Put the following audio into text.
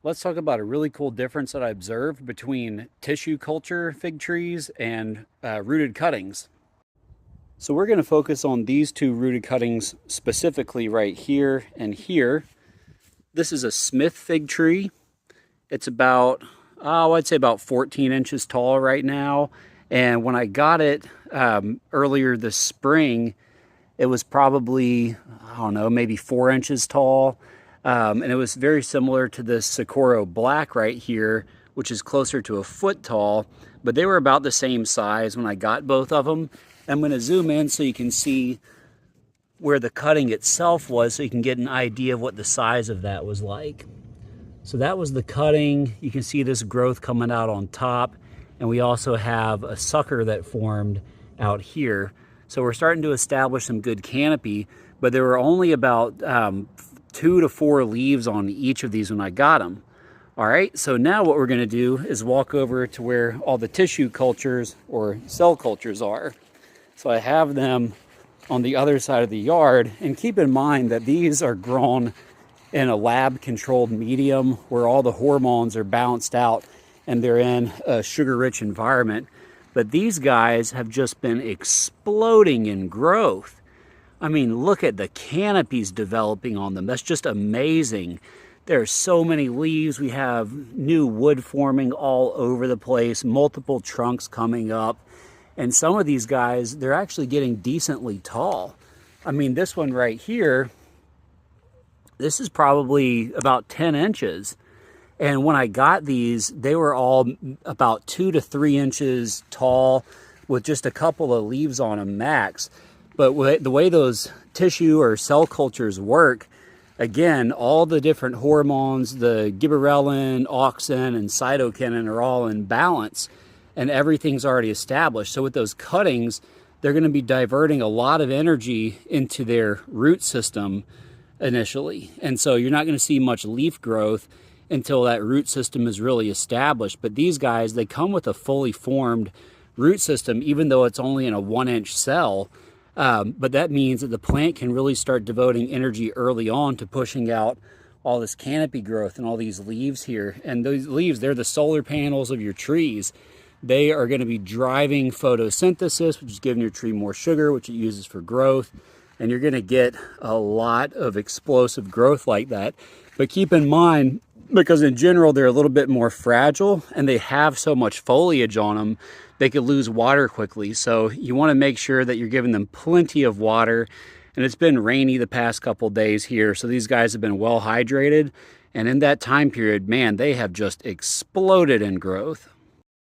Let's talk about a really cool difference that I observed between tissue culture fig trees and rooted cuttings. So we're going to focus on these two rooted cuttings specifically right here and here. This is a Smith fig tree. It's about, I'd say about 14 inches tall right now. And when I got it earlier this spring, it was probably, I don't know, maybe 4 inches tall. And it was very similar to this Socorro Black right here, which is closer to a foot tall, but they were about the same size when I got both of them. I'm going to zoom in so you can see where the cutting itself was, so you can get an idea of what the size of that was like. So that was the cutting. You can see this growth coming out on top, and we also have a sucker that formed out here. So we're starting to establish some good canopy, but there were only about 2 to 4 leaves on each of these when I got them. All right, so now what we're going to do is walk over to where all the tissue cultures or cell cultures are. So I have them on the other side of the yard, and keep in mind that these are grown in a lab controlled medium where all the hormones are balanced out and they're in a sugar-rich environment. But these guys have just been exploding in growth. I mean, look at the canopies developing on them. That's just amazing. There are so many leaves. We have new wood forming all over the place, multiple trunks coming up. And some of these guys, they're actually getting decently tall. I mean, this one right here, this is probably about 10 inches. And when I got these, they were all about 2 to 3 inches tall with just a couple of leaves on them max. But the way those tissue or cell cultures work, again, all the different hormones, the gibberellin, auxin, and cytokinin are all in balance, and everything's already established. So with those cuttings, they're going to be diverting a lot of energy into their root system initially. And so you're not going to see much leaf growth until that root system is really established. But these guys, they come with a fully formed root system, even though it's only in a 1-inch cell. But that means that the plant can really start devoting energy early on to pushing out all this canopy growth and all these leaves here. And those leaves, they're the solar panels of your trees. They are going to be driving photosynthesis, which is giving your tree more sugar, which it uses for growth. And you're going to get a lot of explosive growth like that. But keep in mind, because in general they're a little bit more fragile and they have so much foliage on them, they could lose water quickly. So you want to make sure that you're giving them plenty of water. And it's been rainy the past couple days here, so these guys have been well hydrated. And in that time period, man, they have just exploded in growth.